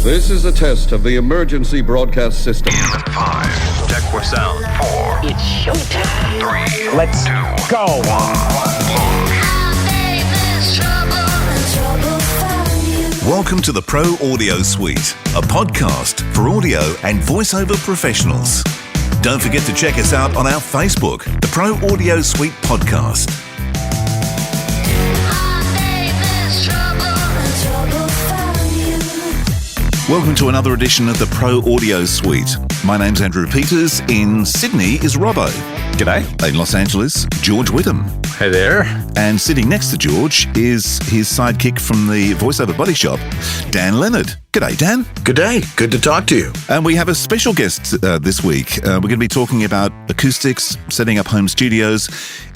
This is a test of the emergency broadcast system. In 5, check for sound. 4, It's showtime. 3, Let's 2, go. 1. Welcome to the Pro Audio Suite, a podcast for audio and voiceover professionals. Don't forget to check us out on our Facebook, the Pro Audio Suite Podcast. Welcome to another edition of the Pro Audio Suite. My name's Andrew Peters. In Sydney is Robbo. G'day. In Los Angeles, George Whittam. Hey there. And sitting next to George is his sidekick from the voiceover body shop, Dan Leonard. G'day, Dan. Good day. Good to talk to you. And we have a special guest this week. We're going to be talking about acoustics, setting up home studios.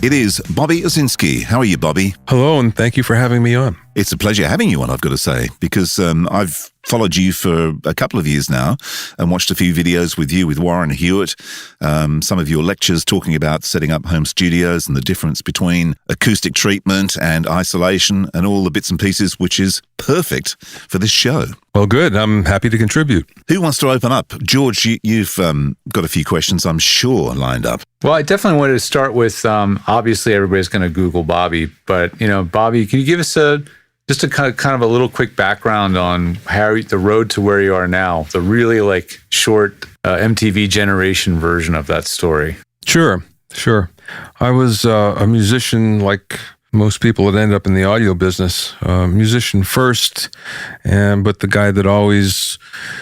It is Bobby Owsinski. How are you, Bobby? Hello, and thank you for having me on. It's a pleasure having you on, I've got to say, because I've followed you for a couple of years now and watched a few videos with you, with Warren Hewitt, some of your lectures talking about setting up home studios and the difference between acoustic treatment and isolation and all the bits and pieces, which is perfect for this show. Well, good. I'm happy to contribute. Who wants to open up? George, you've got a few questions, I'm sure, lined up. Well, I definitely wanted to start with, obviously everybody's going to Google Bobby, but, Bobby, can you give us just a kind of a little quick background on how the road to where you are now, the really short MTV generation version of that story? Sure. I was a musician like most people that end up in the audio business, musician first, but the guy that always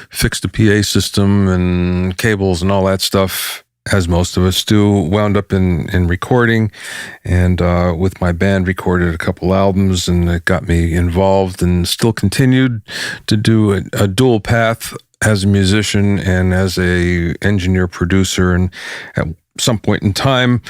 fixed the PA system and cables and all that stuff, as most of us do, wound up in recording, and with my band recorded a couple albums, and it got me involved and still continued to do a dual path as a musician and as a engineer producer. And at some point in time,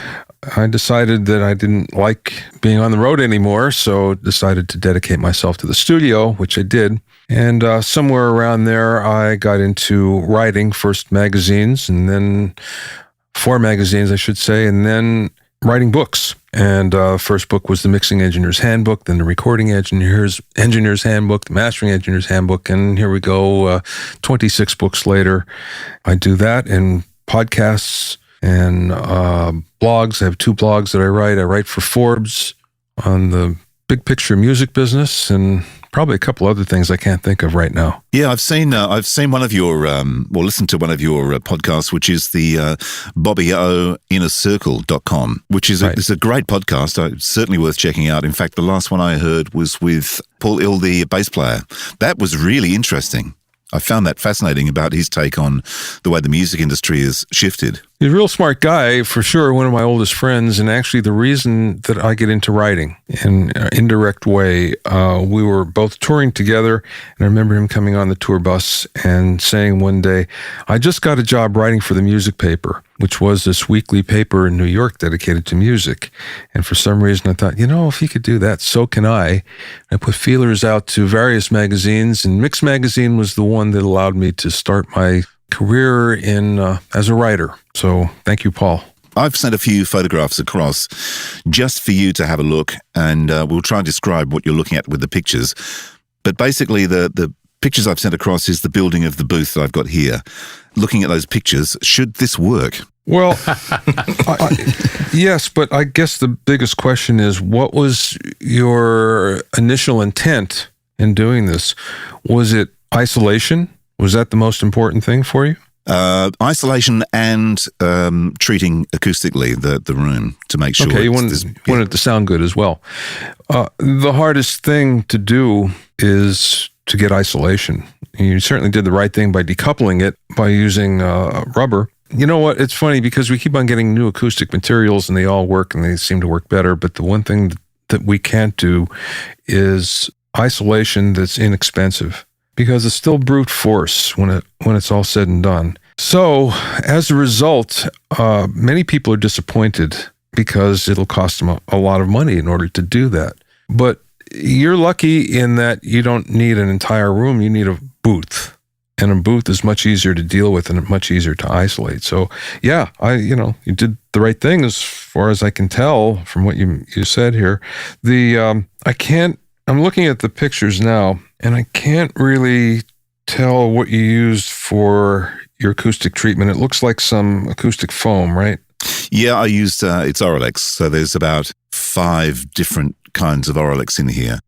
I decided that I didn't like being on the road anymore, so decided to dedicate myself to the studio, which I did. And somewhere around there, I got into writing, first magazines, and then 4 magazines, I should say, and then writing books. And first book was the Mixing Engineer's Handbook, then the Recording Engineer's Handbook, the Mastering Engineer's Handbook, and here we go, 26 books later. I do that, and podcasts and blogs. I have 2 blogs that I write. I write for Forbes on the big picture music business, and probably a couple other things I can't think of right now. Yeah, I've seen one of your, listened to one of your podcasts, which is the BobbyOInnerCircle.com, which is Right. It's a great podcast. It's certainly worth checking out. In fact, the last one I heard was with Paul Ill, the bass player. That was really interesting. I found that fascinating about his take on the way the music industry has shifted. He's a real smart guy, for sure, one of my oldest friends, and actually the reason that I get into writing in an indirect way, we were both touring together, and I remember him coming on the tour bus and saying one day, I just got a job writing for the Music Paper, which was this weekly paper in New York dedicated to music. And for some reason I thought, if he could do that, so can I. I put feelers out to various magazines, and Mix Magazine was the one that allowed me to start my career in as a writer. So thank you, Paul. I've sent a few photographs across just for you to have a look, and we'll try and describe what you're looking at with the pictures. But basically, the pictures I've sent across is the building of the booth that I've got here. Looking at those pictures, should this work? Well, yes, but I guess the biggest question is, what was your initial intent in doing this? Was it isolation? Was that the most important thing for you? Isolation and treating acoustically the room to make sure. Okay, you wanted it to sound good as well. The hardest thing to do is to get isolation. You certainly did the right thing by decoupling it, by using rubber. You know what? It's funny because we keep on getting new acoustic materials and they all work and they seem to work better. But the one thing that we can't do is isolation that's inexpensive, because it's still brute force when it's all said and done. So as a result, many people are disappointed because it'll cost them a lot of money in order to do that. But you're lucky in that you don't need an entire room. You need a booth. And a booth is much easier to deal with and much easier to isolate. So yeah, you did the right thing as far as I can tell from what you said here. I'm looking at the pictures now, and I can't really tell what you used for your acoustic treatment? It looks like some acoustic foam, right? Yeah, I used, it's Auralex. So there's about 5 different kinds of Auralex in here.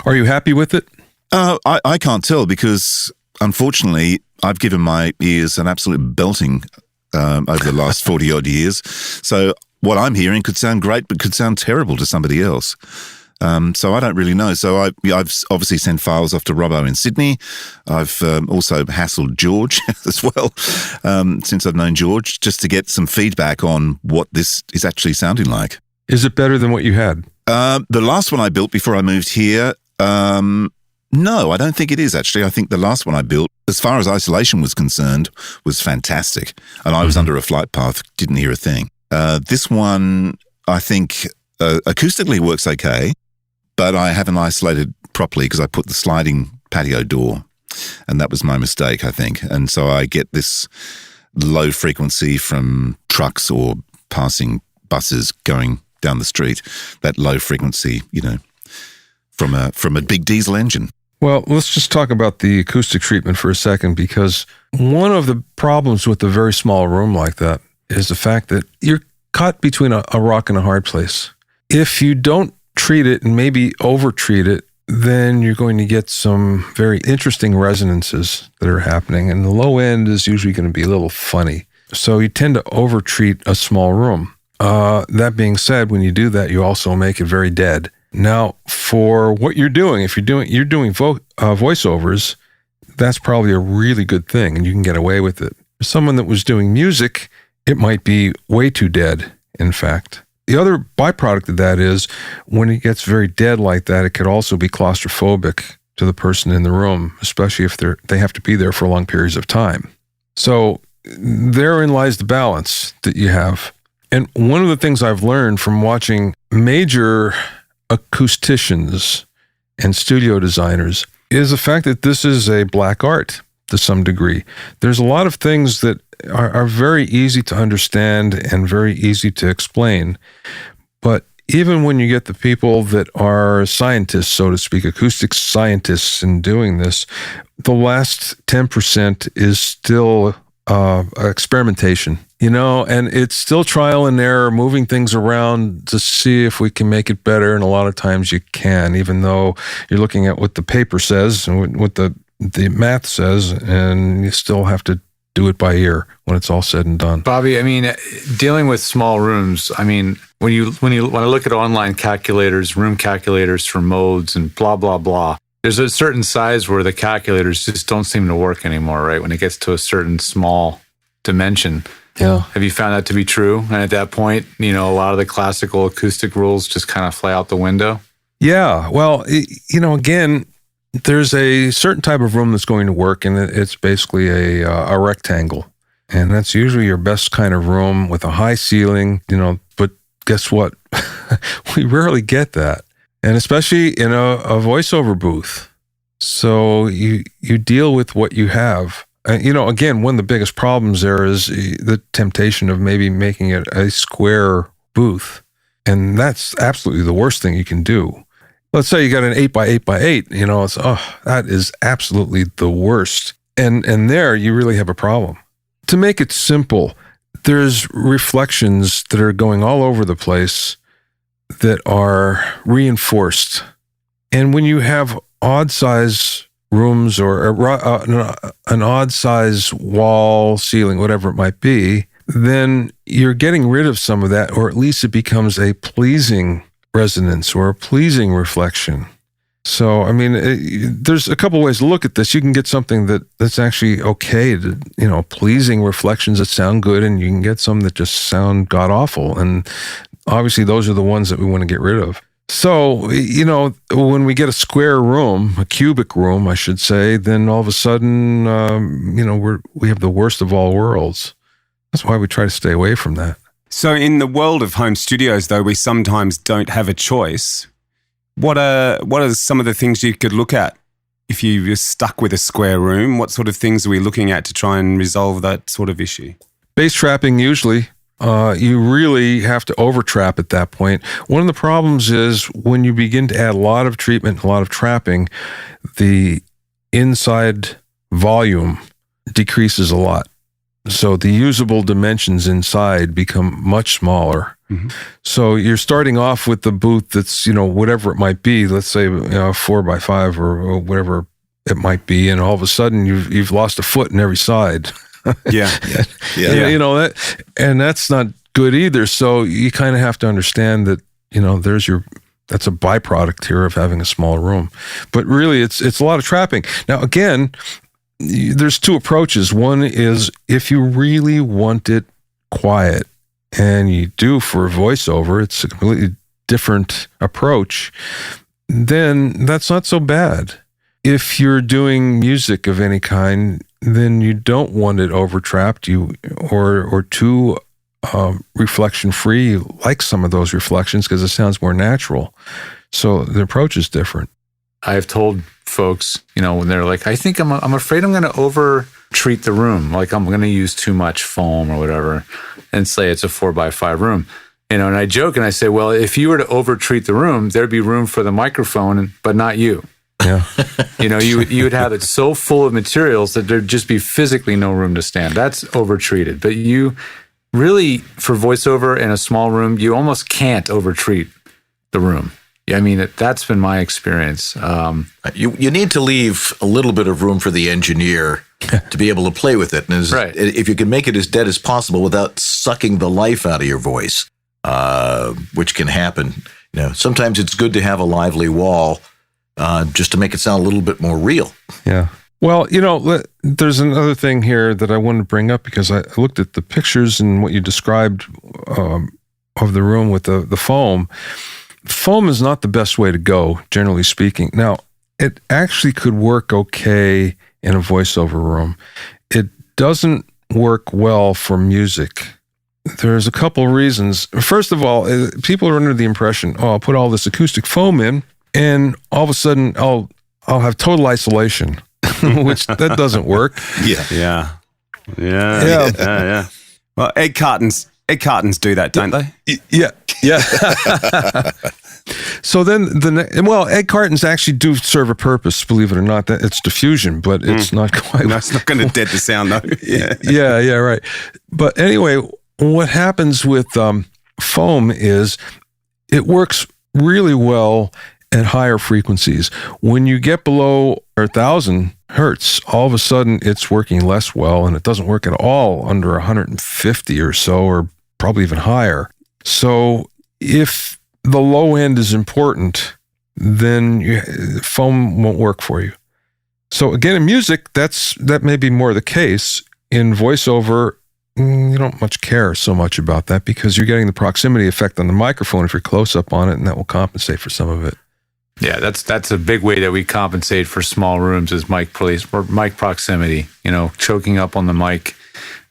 Are you happy with it? I can't tell because, unfortunately, I've given my ears an absolute belting over the last 40-odd years. So what I'm hearing could sound great, but could sound terrible to somebody else. So I don't really know. So I've obviously sent files off to Robbo in Sydney. I've also hassled George as well, since I've known George, just to get some feedback on what this is actually sounding like. Is it better than what you had? The last one I built before I moved here, no, I don't think it is actually. I think the last one I built, as far as isolation was concerned, was fantastic. And I was under a flight path, didn't hear a thing. This one, I think, acoustically works okay, but I haven't isolated properly because I put the sliding patio door, and that was my mistake, I think. And so I get this low frequency from trucks or passing buses going down the street, that low frequency, from a big diesel engine. Well, let's just talk about the acoustic treatment for a second, because one of the problems with a very small room like that is the fact that you're caught between a rock and a hard place. If you don't treat it and maybe over-treat it, then you're going to get some very interesting resonances that are happening, and the low end is usually going to be a little funny. So you tend to over-treat a small room. That being said, when you do that, you also make it very dead. Now, for what you're doing, if you're doing voiceovers, that's probably a really good thing, and you can get away with it. For someone that was doing music, it might be way too dead, in fact. The other byproduct of that is when it gets very dead like that, it could also be claustrophobic to the person in the room, especially if they have to be there for long periods of time. So therein lies the balance that you have. And one of the things I've learned from watching major acousticians and studio designers is the fact that this is a black art to some degree. There's a lot of things that are very easy to understand and very easy to explain. But even when you get the people that are scientists, so to speak, acoustic scientists in doing this, the last 10% is still experimentation, and it's still trial and error, moving things around to see if we can make it better. And a lot of times you can, even though you're looking at what the paper says and what the math says, and you still have to do it by ear when it's all said and done. Bobby, I mean, dealing with small rooms, I mean, when I look at online calculators, room calculators for modes and blah, blah, blah, there's a certain size where the calculators just don't seem to work anymore, right? When it gets to a certain small dimension. Yeah. Have you found that to be true? And at that point, a lot of the classical acoustic rules just kind of fly out the window? Yeah. Well, again, there's a certain type of room that's going to work, and it's basically a rectangle. And that's usually your best kind of room with a high ceiling, but guess what? We rarely get that. And especially in a voiceover booth. So you deal with what you have. Again, one of the biggest problems there is the temptation of maybe making it a square booth. And that's absolutely the worst thing you can do. Let's say you got an 8x8x8, that is absolutely the worst. And there you really have a problem. To make it simple, there's reflections that are going all over the place that are reinforced. And when you have odd size rooms or an odd size wall, ceiling, whatever it might be, then you're getting rid of some of that, or at least it becomes a pleasing resonance or a pleasing reflection. So, I mean, there's a couple ways to look at this. You can get something that's actually okay, pleasing reflections that sound good, and you can get some that just sound god-awful. And obviously, those are the ones that we want to get rid of. So, when we get a square room, a cubic room, I should say, then all of a sudden, we have the worst of all worlds. That's why we try to stay away from that. So in the world of home studios, though, we sometimes don't have a choice. What are some of the things you could look at if you're stuck with a square room? What sort of things are we looking at to try and resolve that sort of issue? Bass trapping, usually. You really have to over-trap at that point. One of the problems is when you begin to add a lot of treatment, a lot of trapping, the inside volume decreases a lot. So the usable dimensions inside become much smaller. Mm-hmm. So you're starting off with the booth that's, whatever it might be, let's say 4x5 or whatever it might be, and all of a sudden you've lost a foot in every side. Yeah. That, and that's not good either. So you kind of have to understand that, that's a byproduct here of having a small room. But really it's a lot of trapping. Now, again, there's two approaches. One is if you really want it quiet, and you do for a voiceover, it's a completely different approach, then that's not so bad. If you're doing music of any kind, then you don't want it overtrapped, or too reflection free. You like some of those reflections because it sounds more natural. So the approach is different. I've told folks, when they're like, I think I'm afraid I'm going to over treat the room. Like I'm going to use too much foam or whatever, and say it's a 4x5 room. And I joke and I say, well, if you were to over treat the room, there'd be room for the microphone, but not you. Yeah. You would have it so full of materials that there'd just be physically no room to stand. That's over treated. But you really, for voiceover in a small room, you almost can't over treat the room. I mean, that's been my experience. You need to leave a little bit of room for the engineer to be able to play with it. And right. If you can make it as dead as possible without sucking the life out of your voice, which can happen. Sometimes it's good to have a lively wall just to make it sound a little bit more real. Yeah. Well, there's another thing here that I wanted to bring up because I looked at the pictures and what you described of the room with the foam. Foam is not the best way to go, generally speaking. Now, it actually could work okay in a voiceover room. It doesn't work well for music. There's a couple reasons. First of all, people are under the impression, I'll put all this acoustic foam in, and all of a sudden I'll have total isolation, which that doesn't work. Yeah. Well, egg cartons do that, don't they? Yeah. So then egg cartons actually do serve a purpose, believe it or not. That it's diffusion, but it's not quite. No, it's not going to dead the sound though. Yeah, right. But anyway, what happens with foam is it works really well at higher frequencies. When you get below 1,000 hertz, all of a sudden it's working less well, and it doesn't work at all under 150 or so, or probably even higher. So if the low end is important, then foam won't work for you. So again, in music, that may be more the case. In voiceover, you don't much care so much about that because you're getting the proximity effect on the microphone if you're close up on it, and that will compensate for some of it. Yeah, that's a big way that we compensate for small rooms is mic proximity. Choking up on the mic.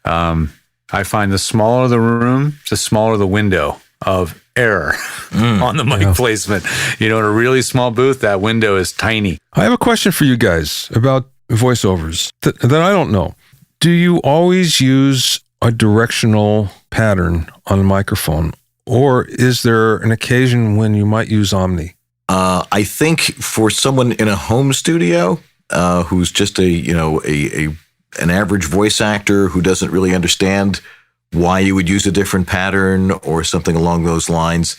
I find the smaller the room, the smaller the window of error on the mic placement. In a really small booth, that window is tiny. I have a question for you guys about voiceovers that I don't know. Do you always use a directional pattern on a microphone, or is there an occasion when you might use Omni? I think for someone in a home studio who's just an average voice actor who doesn't really understand why you would use a different pattern or something along those lines,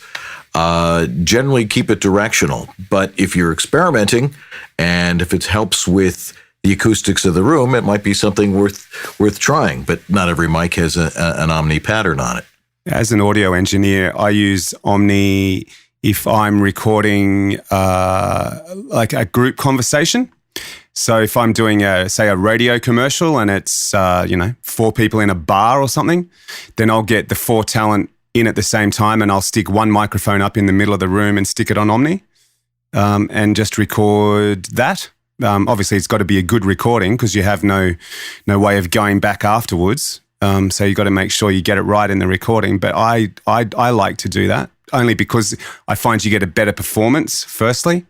generally keep it directional. But if you're experimenting and if it helps with the acoustics of the room, it might be something worth trying. But not every mic has an Omni pattern on it. As an audio engineer, I use Omni if I'm recording like a group conversation. So if I'm doing a radio commercial and it's, 4 people in a bar or something, then I'll get the 4 talent in at the same time and I'll stick one microphone up in the middle of the room and stick it on Omni and just record that. Obviously, it's got to be a good recording because you have no way of going back afterwards. So you've got to make sure you get it right in the recording. But I like to do that only because I find you get a better performance, firstly.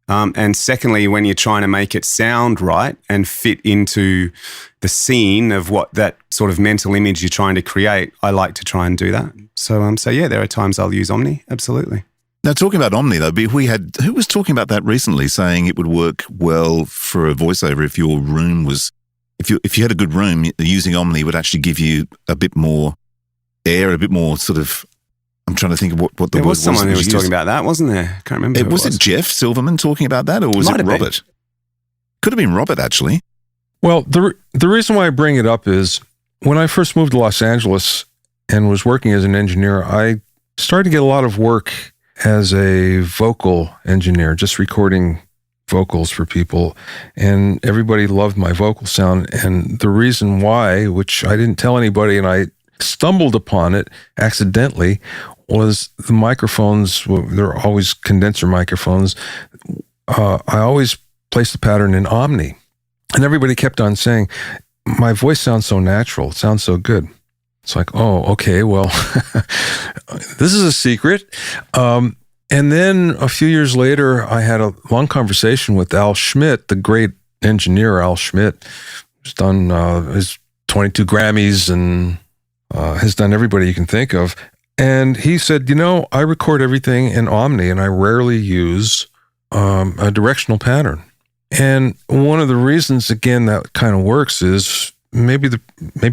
And secondly, when you're trying to make it sound right and fit into the scene of what that sort of mental image you're trying to create, I like to try and do that. So yeah, there are times I'll use Omni, absolutely. Now, talking about Omni, though, who was talking about that recently, saying it would work well for a voiceover if your room was if you had a good room, using Omni would actually give you a bit more air, a bit more sort of. I'm trying to think of what the There word was someone who was used. talking about that, wasn't there? Can't remember. who Was it Jeff Silverman talking about that, or was Might it have been. Robert? Could have been Robert, actually. Well, the reason why I bring it up is when I first moved to Los Angeles and was working as an engineer, I started to get a lot of work as a vocal engineer, just recording vocals for people. And everybody loved my vocal sound. And the reason why, which I didn't tell anybody and I stumbled upon it accidentally, was the microphones. They're always condenser microphones. I always placed the pattern in Omni. And everybody kept on saying, my voice sounds so natural. It sounds so good. It's like, oh, okay, well, this is a secret. And then a few years later, I had a long conversation with Al Schmidt, the great engineer Al Schmidt, who's done his 22 Grammys and has done everybody you can think of. And he said, I record everything in Omni and I rarely use a directional pattern. And one of the reasons, again, that kind of works is maybe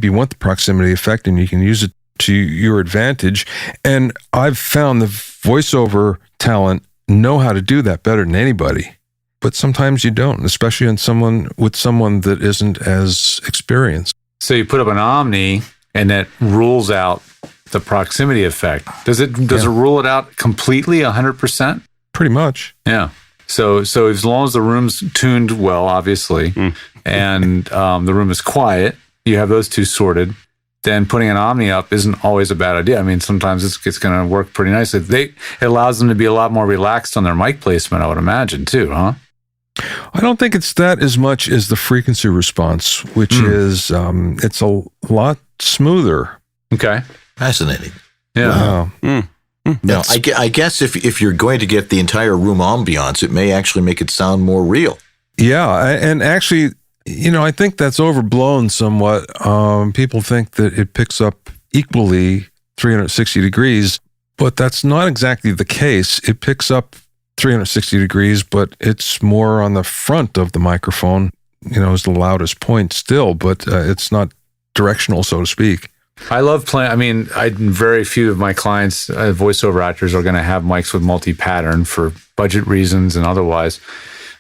you want the proximity effect and you can use it to your advantage. And I've found the voiceover talent know how to do that better than anybody. But sometimes you don't, especially with someone that isn't as experienced. So you put up an Omni and that rules out the proximity effect. Does it rule it out completely 100%? Pretty much. Yeah. So as long as the room's tuned well, obviously, and the room is quiet, you have those two sorted, then putting an Omni up isn't always a bad idea. I mean, sometimes it's going to work pretty nicely. It allows them to be a lot more relaxed on their mic placement, I would imagine, too, huh? I don't think it's that as much as the frequency response, which is, it's a lot smoother. Okay. Fascinating. Yeah. Wow. Now, I guess if you're going to get the entire room ambiance, it may actually make it sound more real. Yeah, and actually, I think that's overblown somewhat. People think that it picks up equally 360 degrees, but that's not exactly the case. It picks up 360 degrees, but it's more on the front of the microphone, is the loudest point still, but it's not directional, so to speak. I love playing. I mean, very few of my clients, voiceover actors, are going to have mics with multi-pattern for budget reasons and otherwise.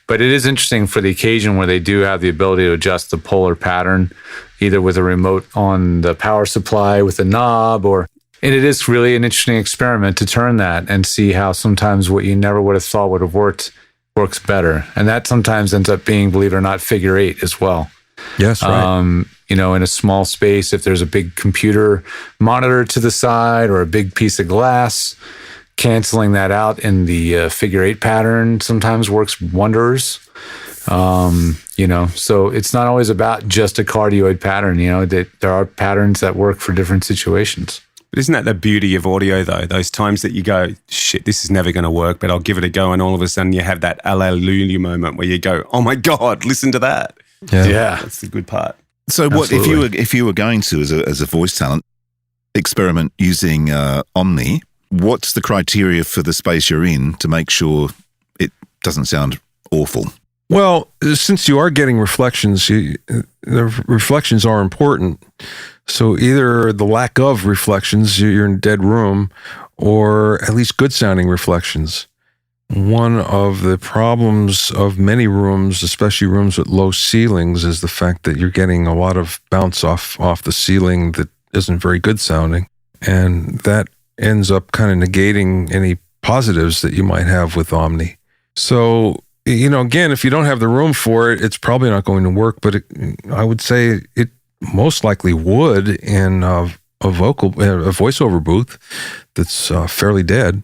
But it is interesting for the occasion where they do have the ability to adjust the polar pattern, either with a remote on the power supply with a knob, and it is really an interesting experiment to turn that and see how sometimes what you never would have thought would have worked works better. And that sometimes ends up being, believe it or not, figure 8 as well. Yes, right. In a small space, if there's a big computer monitor to the side or a big piece of glass, canceling that out in the figure 8 pattern sometimes works wonders. So it's not always about just a cardioid pattern. There are patterns that work for different situations. But isn't that the beauty of audio, though? Those times that you go, shit, this is never going to work, but I'll give it a go. And all of a sudden you have that hallelujah moment where you go, oh my God, listen to that. Yeah. That's the good part. So, what if you were going to, as a voice talent, experiment using Omni? What's the criteria for the space you're in to make sure it doesn't sound awful? Well, since you are getting reflections, the reflections are important. So either the lack of reflections, you're in a dead room, or at least good sounding reflections. One of the problems of many rooms, especially rooms with low ceilings, is the fact that you're getting a lot of bounce off the ceiling that isn't very good sounding. And that ends up kind of negating any positives that you might have with Omni. So, again, if you don't have the room for it, it's probably not going to work, but I would say it most likely would in a voiceover booth that's fairly dead.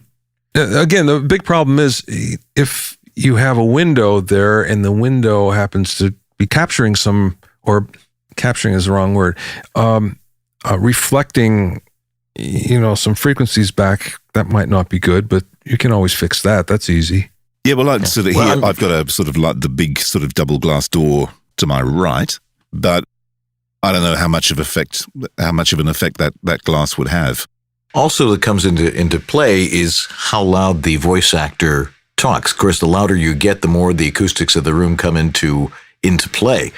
Again, the big problem is if you have a window there and the window happens to be capturing capturing is the wrong word, reflecting, some frequencies back, that might not be good, but you can always fix that. That's easy. Yeah, well, I've got a sort of like the big sort of double glass door to my right, but I don't know how much of an effect that glass would have. Also, that comes into play is how loud the voice actor talks. Of course, the louder you get, the more the acoustics of the room come into into play.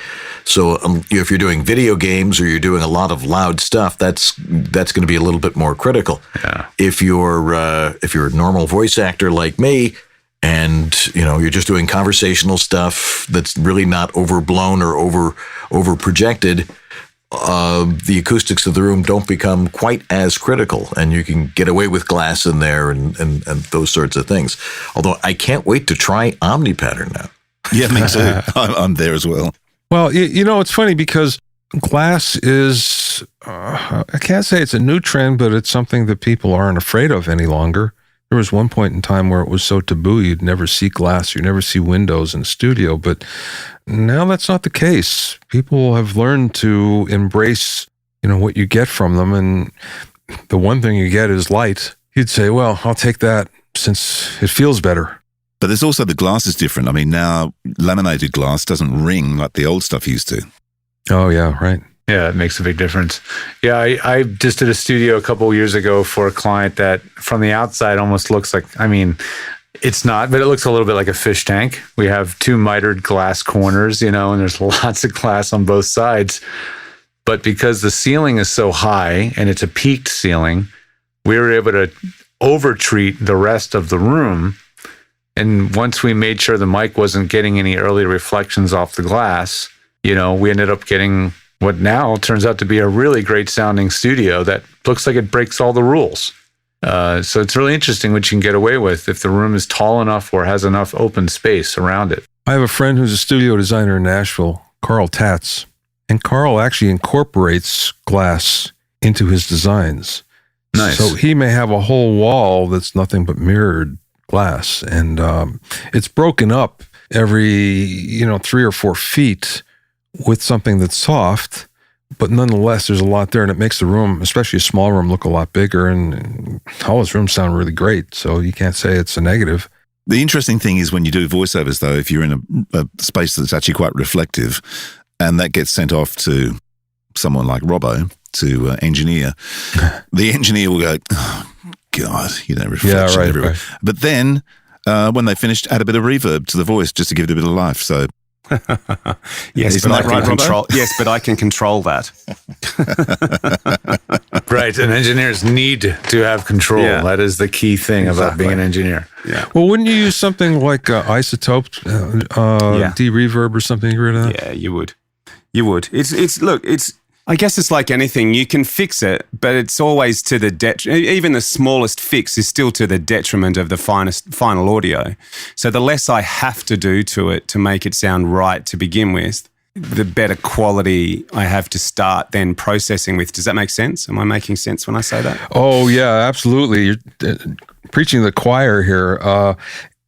So if you're doing video games or you're doing a lot of loud stuff, that's going to be a little bit more critical. Yeah. If you're a normal voice actor like me, and you're just doing conversational stuff that's really not overblown or over projected, the acoustics of the room don't become quite as critical, and you can get away with glass in there and those sorts of things. Although I can't wait to try Omni pattern now. Yeah, me too. I'm there as well. Well, it's funny because glass is, I can't say it's a new trend, but it's something that people aren't afraid of any longer. There was one point in time where it was so taboo, you'd never see glass, you'd never see windows in a studio, but now that's not the case. People have learned to embrace, what you get from them, and the one thing you get is light. You'd say, well, I'll take that since it feels better. But there's also the glass is different. I mean, now laminated glass doesn't ring like the old stuff used to. Oh, yeah, right. Yeah, it makes a big difference. Yeah, I just did a studio a couple of years ago for a client that from the outside almost looks like, it's not, but it looks a little bit like a fish tank. We have 2 mitered glass corners, and there's lots of glass on both sides. But because the ceiling is so high and it's a peaked ceiling, we were able to over-treat the rest of the room. And once we made sure the mic wasn't getting any early reflections off the glass, we ended up getting what now turns out to be a really great sounding studio that looks like it breaks all the rules. So it's really interesting what you can get away with if the room is tall enough or has enough open space around it. I have a friend who's a studio designer in Nashville, Carl Tatz, and Carl actually incorporates glass into his designs. Nice. So he may have a whole wall that's nothing but mirrored glass, and it's broken up every 3 or 4 feet with something that's soft, but nonetheless there's a lot there, and it makes the room, especially a small room, look a lot bigger, and all his rooms sound really great, so you can't say it's a negative. The interesting thing is when you do voiceovers, though, if you're in a space that's actually quite reflective and that gets sent off to someone like Robbo to engineer, the engineer will go, oh, God, reflection everywhere. Right. But then when they finished, add a bit of reverb to the voice just to give it a bit of life. So, yes, but I can control. Yes, but I can control that. Right, and engineers need to have control. Yeah. That is the key thing about being an engineer. Yeah. Well, wouldn't you use something like isotope, de-reverb or something? You rid of that? Yeah, you would. You would. It's. I guess it's like anything. You can fix it, but it's always to the detriment. Even the smallest fix is still to the detriment of the final audio. So the less I have to do to it to make it sound right to begin with, the better quality I have to start then processing with. Does that make sense? Am I making sense when I say that? Oh, yeah, absolutely. You're preaching to the choir here.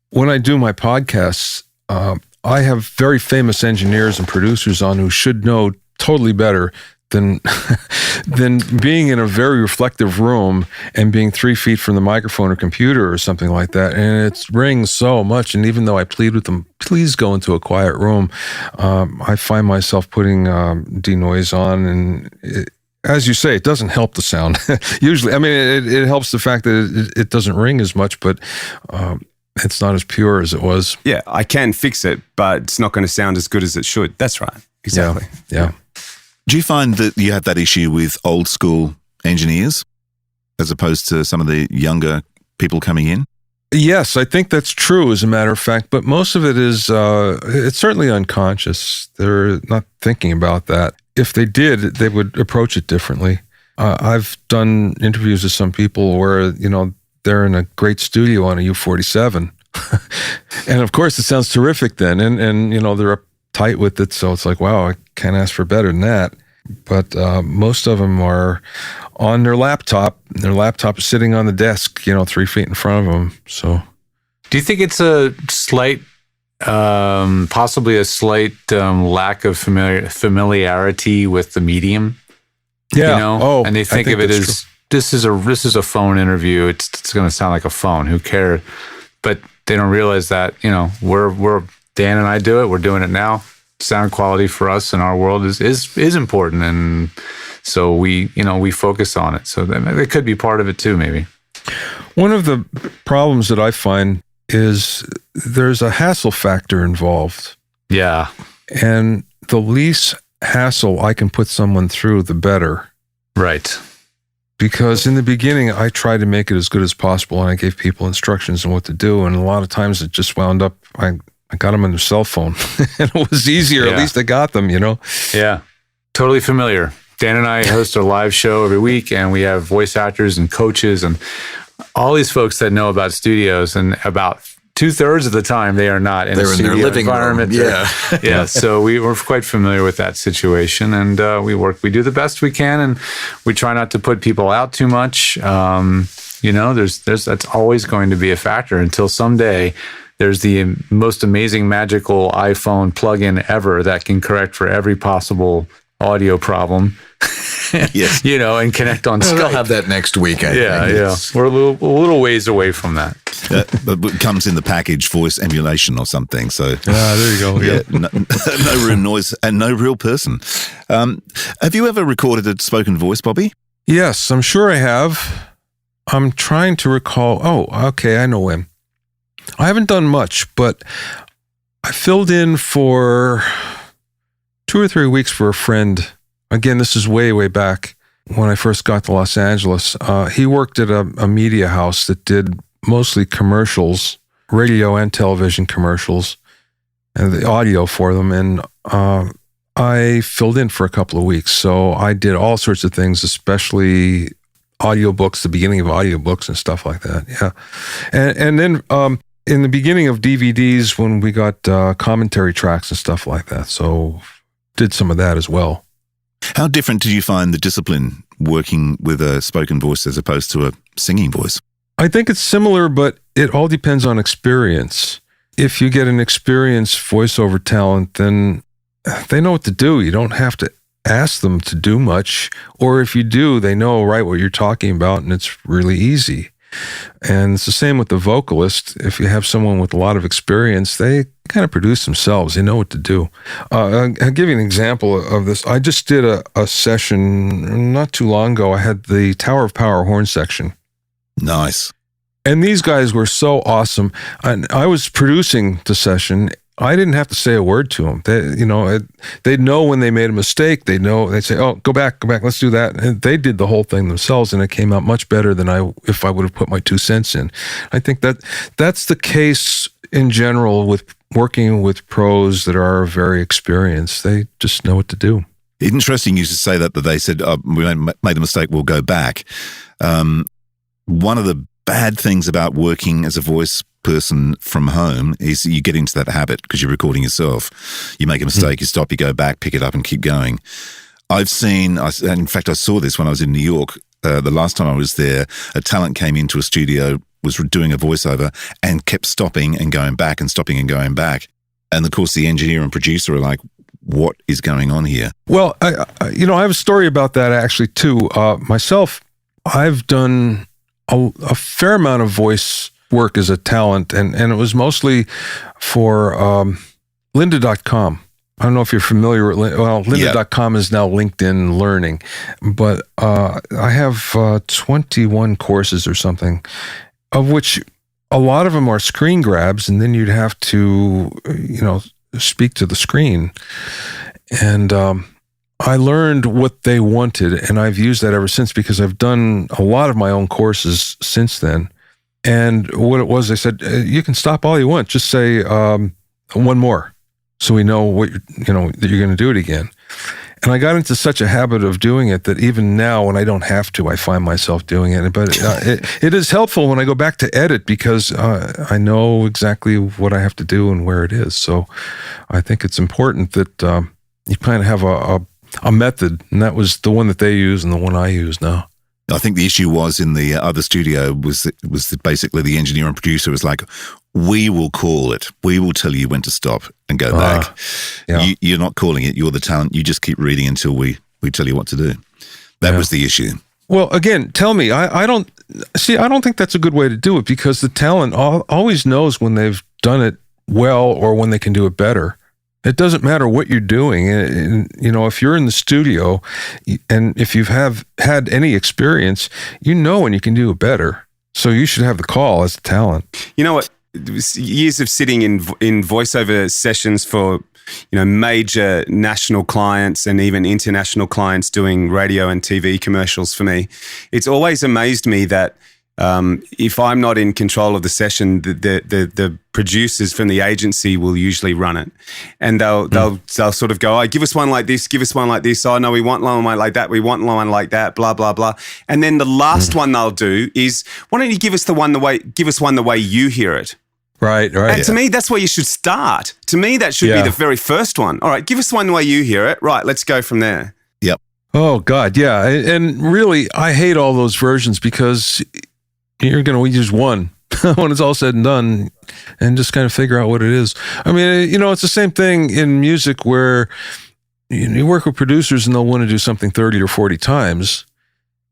When I do my podcasts, I have very famous engineers and producers on who should know totally better than being in a very reflective room and being 3 feet from the microphone or computer or something like that. And it rings so much. And even though I plead with them, please go into a quiet room, I find myself putting denoise on, and as you say, it doesn't help the sound. Usually, it helps the fact that it doesn't ring as much, but it's not as pure as it was. Yeah, I can fix it, but it's not going to sound as good as it should. That's right. Exactly. Yeah. Do you find that you have that issue with old school engineers as opposed to some of the younger people coming in? Yes, I think that's true, as a matter of fact, but most of it is, it's certainly unconscious. They're not thinking about that. If they did, they would approach it differently. I've done interviews with some people where, they're in a great studio on a U-47. And of course, it sounds terrific then. And they're uptight with it. So it's like, wow, I can't ask for better than that. But most of them are on their laptop. Their laptop is sitting on the desk, 3 feet in front of them. So, do you think it's a slight, possibly a slight lack of familiarity with the medium? Yeah. And they think of it as this is a phone interview. It's going to sound like a phone. Who cares? But they don't realize that we're Dan and I do it. We're doing it now. Sound quality for us in our world is important, and so we focus on it. So that could be part of it too, maybe. One of the problems that I find is there's a hassle factor involved. Yeah. And the least hassle I can put someone through, the better. Right. Because in the beginning, I tried to make it as good as possible, and I gave people instructions on what to do. And a lot of times it just wound up, I got them on their cell phone. And it was easier. Yeah. At least I got them, Yeah. Totally familiar. Dan and I host a live show every week, and we have voice actors and coaches and all these folks that know about studios, and about 2/3 of the time they are not in They're a in their studio living environment. room. Yeah. Yeah. So we're quite familiar with that situation, and we do the best we can, and we try not to put people out too much. That's always going to be a factor until someday there's the most amazing magical iPhone plugin ever that can correct for every possible audio problem. Yes. And connect on They'll Skype. have that next week, I think. Yeah. We're a little ways away from that. But it comes in the package voice emulation or something. So there you go. yeah, no room noise and no real person. Have you ever recorded a spoken voice, Bobby? Yes, I'm sure I have. I'm trying to recall. Oh, okay, I know when. I haven't done much, but I filled in for 2 or 3 weeks for a friend. Again, this is way, way back when I first got to Los Angeles. He worked at a media house that did mostly commercials, radio and television commercials, and the audio for them. And I filled in for a couple of weeks. So I did all sorts of things, especially audiobooks, the beginning of audiobooks and stuff like that. Yeah. And then in the beginning of DVDs, when we got commentary tracks and stuff like that. So did some of that as well. How different did you find the discipline working with a spoken voice as opposed to a singing voice? I think it's similar, but it all depends on experience. If you get an experienced voiceover talent, then they know what to do. You don't have to ask them to do much. Or if you do, they know right what you're talking about, and it's really easy. And it's the same with the vocalist. If you have someone with a lot of experience, they kind of produce themselves. They know what to do. I'll give you an example of this. I just did a session not too long ago. I had the Tower of Power horn section. Nice. And these guys were so awesome. And I was producing the session. I didn't have to say a word to them. They'd know when they made a mistake. They'd say, "Oh, go back, let's do that." And they did the whole thing themselves, and it came out much better than if I would have put my 2 cents in. I think that's the case in general with working with pros that are very experienced. They just know what to do. Interesting you should say that they said, "Oh, we made a mistake, we'll go back." One of the bad things about working as a voice person from home is you get into that habit because you're recording yourself. You make a mistake, you stop, you go back, pick it up and keep going. In fact, I saw this when I was in New York. The last time I was there, a talent came into a studio, was doing a voiceover and kept stopping and going back and stopping and going back. And of course, the engineer and producer are like, what is going on here? Well, I have a story about that actually too. Myself, I've done a fair amount of voice work as a talent, and it was mostly for lynda.com. I don't know if you're familiar with lynda.com is now LinkedIn Learning, but I have 21 courses or something, of which a lot of them are screen grabs, and then you'd have to, speak to the screen. And I learned what they wanted, and I've used that ever since because I've done a lot of my own courses since then. And what it was, they said, you can stop all you want. Just say one more, so we know what that you're going to do it again. And I got into such a habit of doing it that even now, when I don't have to, I find myself doing it. But it is helpful when I go back to edit because I know exactly what I have to do and where it is. So I think it's important that you kind of have a method, and that was the one that they use and the one I use now. I think the issue was in the other studio was that basically the engineer and producer was like, we will call it. We will tell you when to stop and go back. Yeah. You're not calling it. You're the talent. You just keep reading until we tell you what to do. That was the issue. Well, again, tell me, I don't think that's a good way to do it because the talent always knows when they've done it well or when they can do it better. It doesn't matter what you're doing. And, if you're in the studio and if you've had any experience, when you can do it better. So you should have the call as a talent. You know what? Years of sitting in voiceover sessions for major national clients and even international clients doing radio and TV commercials for me. It's always amazed me that if I'm not in control of the session, the producers from the agency will usually run it, and they'll sort of go, "Oh, give us one like this, give us one like this. Oh no, we want one like that, we want one like that, blah blah blah." And then the last one they'll do is, "Why don't you give us one the way you hear it?" Right. And to me, that's where you should start. To me, that should be the very first one. All right, give us one the way you hear it. Right, let's go from there. Yep. Oh God, yeah. And really, I hate all those versions because you're going to use one when it's all said and done, and just kind of figure out what it is. I mean, it's the same thing in music where you work with producers and they'll want to do something 30 or 40 times.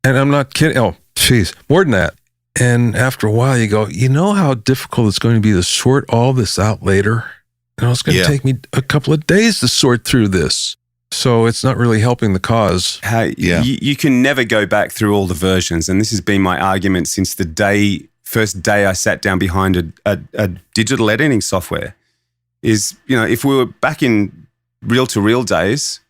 And I'm not kidding. Oh, geez, more than that. And after a while you go, you know how difficult it's going to be to sort all this out later? It's going to take me a couple of days to sort through this. So it's not really helping the cause. You can never go back through all the versions. And this has been my argument since the first day I sat down behind a digital editing software is, if we were back in reel-to-reel days,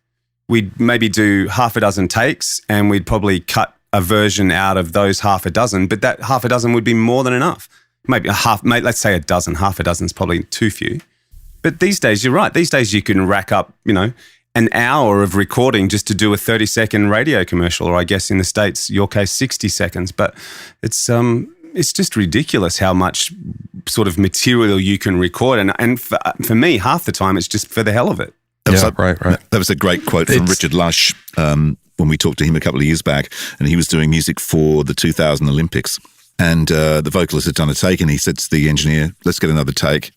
we'd maybe do half a dozen takes and we'd probably cut a version out of those half a dozen, but that half a dozen would be more than enough. Maybe let's say a dozen. Half a dozen is probably too few. But these days, you're right. These days you can rack up, an hour of recording just to do a 30-second radio commercial, or I guess in the States, your case, 60 seconds. But it's just ridiculous how much sort of material you can record. And for me, half the time, it's just for the hell of it. Right. That was a great quote from Richard Lush when we talked to him a couple of years back, and he was doing music for the 2000 Olympics. And the vocalist had done a take, and he said to the engineer, "Let's get another take."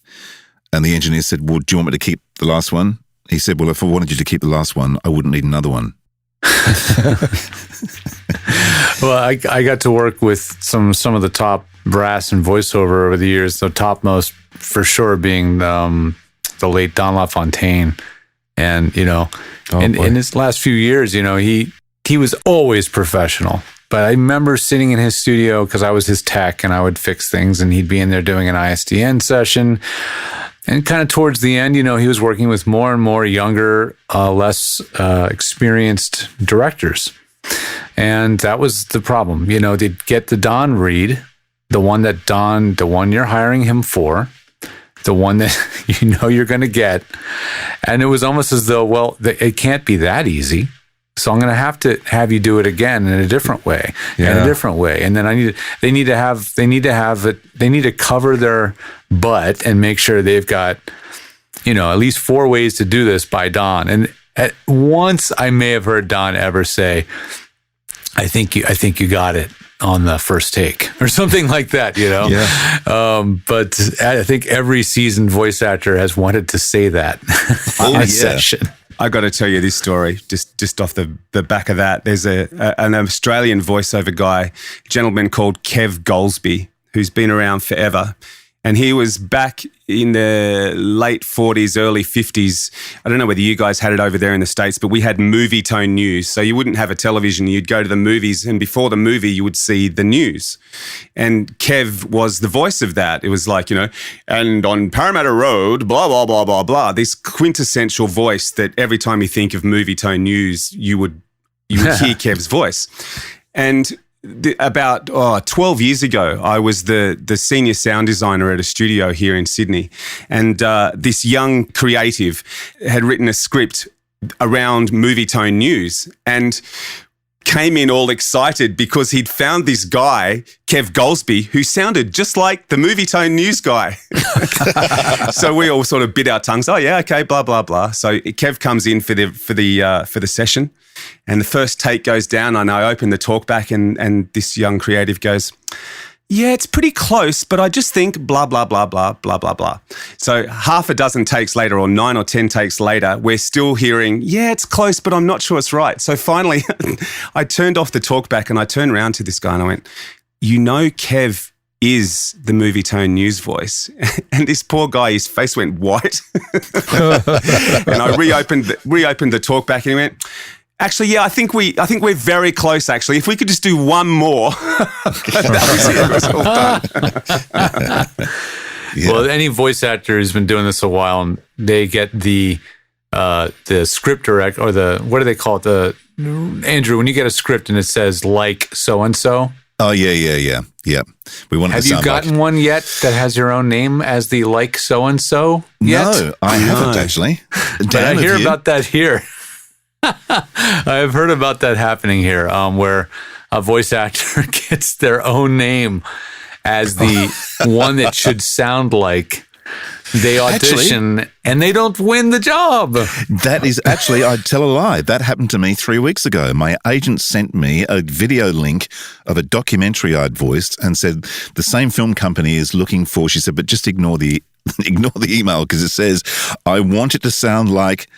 And the engineer said, "Well, do you want me to keep the last one?" He said, "Well, if I wanted you to keep the last one, I wouldn't need another one." Well, I got to work with some of the top brass and voiceover over the years. The topmost, for sure, being the late Don LaFontaine. And in his last few years, he was always professional. But I remember sitting in his studio because I was his tech, and I would fix things, and he'd be in there doing an ISDN session. And kind of towards the end, he was working with more and more younger, less experienced directors. And that was the problem. They'd get the Don read, the one you're hiring him for, the one that you're going to get. And it was almost as though, well, it can't be that easy. So I'm going to have you do it again in a different way, and a different way. And then they need to cover their butt and make sure they've got, at least 4 ways to do this by Don. And at once I may have heard Don ever say, I think you got it on the first take, or something like that, But I think every seasoned voice actor has wanted to say that in a session. I got to tell you this story just off the back of that. There's an Australian voiceover guy, a gentleman called Kev Goldsby, who's been around forever. And he was back in the late 40s, early 50s. I don't know whether you guys had it over there in the States, but we had movie tone news. So you wouldn't have a television. You'd go to the movies, and before the movie, you would see the news. And Kev was the voice of that. It was like, and on Parramatta Road, blah, blah, blah, blah, blah. This quintessential voice that every time you think of movie tone news, you would hear Kev's voice. And about 12 years ago, I was the senior sound designer at a studio here in Sydney. And this young creative had written a script around movie tone news and came in all excited because he'd found this guy, Kev Goldsby, who sounded just like the movie tone news guy. So we all sort of bit our tongues. Oh yeah, okay, blah blah blah. So Kev comes in for the session, and the first take goes down. And I open the talkback, and this young creative goes, "Yeah, it's pretty close, but I just think blah, blah, blah, blah, blah, blah, blah." So half a dozen takes later, or 9 or 10 takes later, we're still hearing, "Yeah, it's close, but I'm not sure it's right." So finally, I turned off the talkback and I turned around to this guy and I went, Kev is the movie tone news voice. And this poor guy, his face went white. And I reopened the talkback and he went, "Actually, yeah, I think we're very close, actually. If we could just do one more." That was it. It was all done. Well, any voice actor who's been doing this a while, and they get the the script direct or what do they call it? Andrew, when you get a script and it says like so and so. Oh yeah. We want. Have you gotten one yet that has your own name as the like so and so yet? No, I haven't actually. But I hear about that here. I've heard about that happening here, where a voice actor gets their own name as the one that should sound like. They audition and they don't win the job. That is actually, I'd tell a lie. That happened to me 3 weeks ago. My agent sent me a video link of a documentary I'd voiced and said the same film company is looking for. She said, but just ignore the email because it says I want it to sound like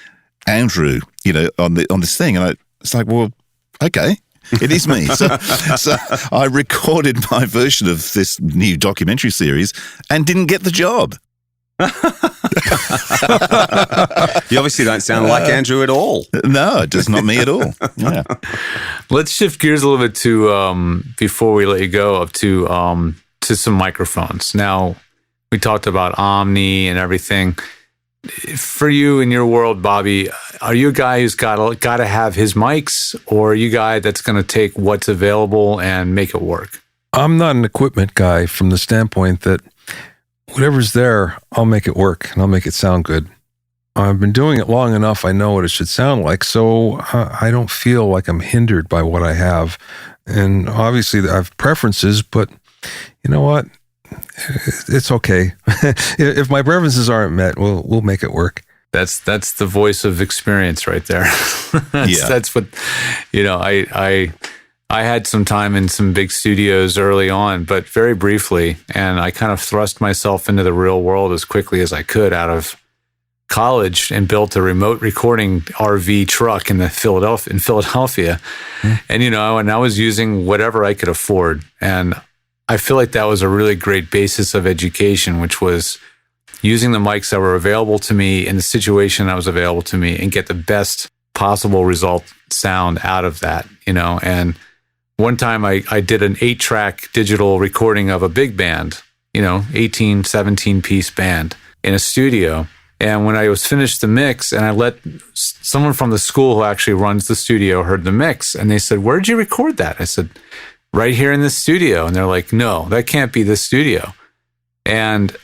Andrew, on this thing. And it's like, well, okay. It is me. So I recorded my version of this new documentary series and didn't get the job. You obviously don't sound like Andrew at all. No, just not me at all. Yeah. Let's shift gears a little bit to before we let you go up to some microphones. Now, we talked about Omni and everything. For you in your world, Bobby, are you a guy who's got to have his mics, or are you a guy that's going to take what's available and make it work? I'm not an equipment guy from the standpoint that whatever's there, I'll make it work and I'll make it sound good. I've been doing it long enough. I know what it should sound like. So I don't feel like I'm hindered by what I have. And obviously I have preferences, but you know what? It's okay. If my preferences aren't met, we'll make it work. That's the voice of experience right there. That's what, I had some time in some big studios early on, but very briefly, and I kind of thrust myself into the real world as quickly as I could out of college and built a remote recording RV truck in Philadelphia. And, and I was using whatever I could afford. And I feel like that was a really great basis of education, which was using the mics that were available to me in the situation that was available to me and get the best possible result sound out of that, and one time I did an 8-track digital recording of a big band, 18, 17-piece band in a studio. And when I was finished the mix and I let someone from the school who actually runs the studio heard the mix and they said, "Where'd you record that?" I said, "Right here in this studio." And they're like, "No, that can't be this studio." And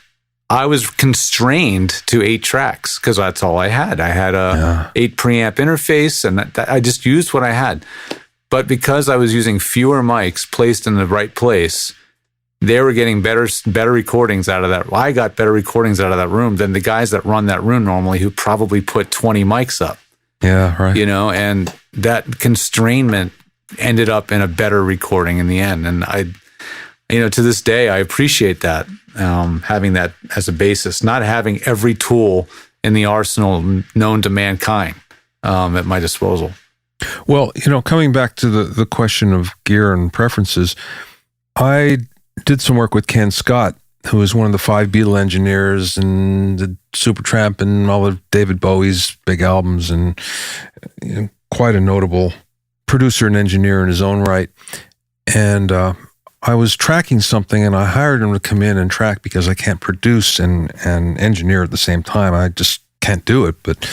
I was constrained to 8 tracks because that's all I had. I had a 8 preamp interface and I just used what I had. But because I was using fewer mics placed in the right place, they were getting better recordings out of that. I got better recordings out of that room than the guys that run that room normally, who probably put 20 mics up. Yeah, right. And that constrainment ended up in a better recording in the end. And to this day, I appreciate that, having that as a basis, not having every tool in the arsenal known to mankind at my disposal. Well, coming back to the question of gear and preferences, I did some work with Ken Scott, who was one of the 5 Beatle engineers and the Supertramp and all of David Bowie's big albums, and quite a notable producer and engineer in his own right. And I was tracking something, and I hired him to come in and track because I can't produce and engineer at the same time. I just can't do it. But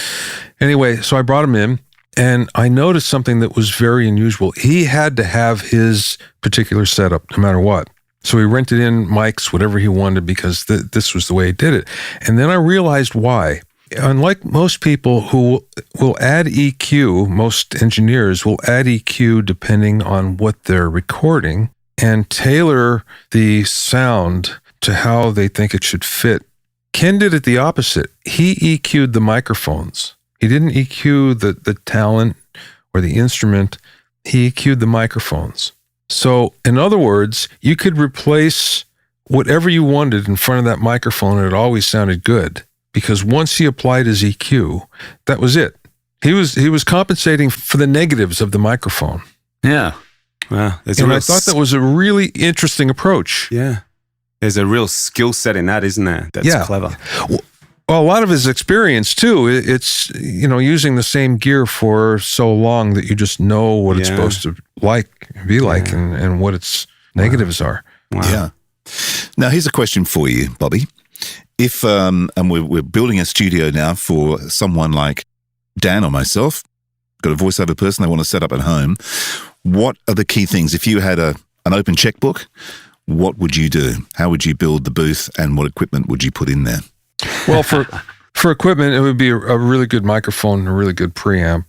anyway, so I brought him in. And I noticed something that was very unusual. He had to have his particular setup no matter what. So he rented in mics, whatever he wanted, because this was the way he did it. And then I realized why. Unlike most people who will add EQ, most engineers will add EQ depending on what they're recording and tailor the sound to how they think it should fit. Ken did it the opposite. He EQ'd the microphones. He didn't EQ the talent or the instrument. He EQ'd the microphones. So, in other words, you could replace whatever you wanted in front of that microphone and it always sounded good, because once he applied his EQ, that was it. He was compensating for the negatives of the microphone. Yeah. Wow. And I thought that was a really interesting approach. Yeah. There's a real skill set in that, isn't there? That's clever. Well, a lot of his experience too, it's, using the same gear for so long that you just know what it's supposed to be like and what its negatives are. Wow. Yeah. Now, here's a question for you, Bobby. If, and we're building a studio now for someone like Dan or myself, got a voiceover person they want to set up at home, what are the key things? If you had an open checkbook, what would you do? How would you build the booth, and what equipment would you put in there? Well, for equipment, it would be a really good microphone, a really good preamp.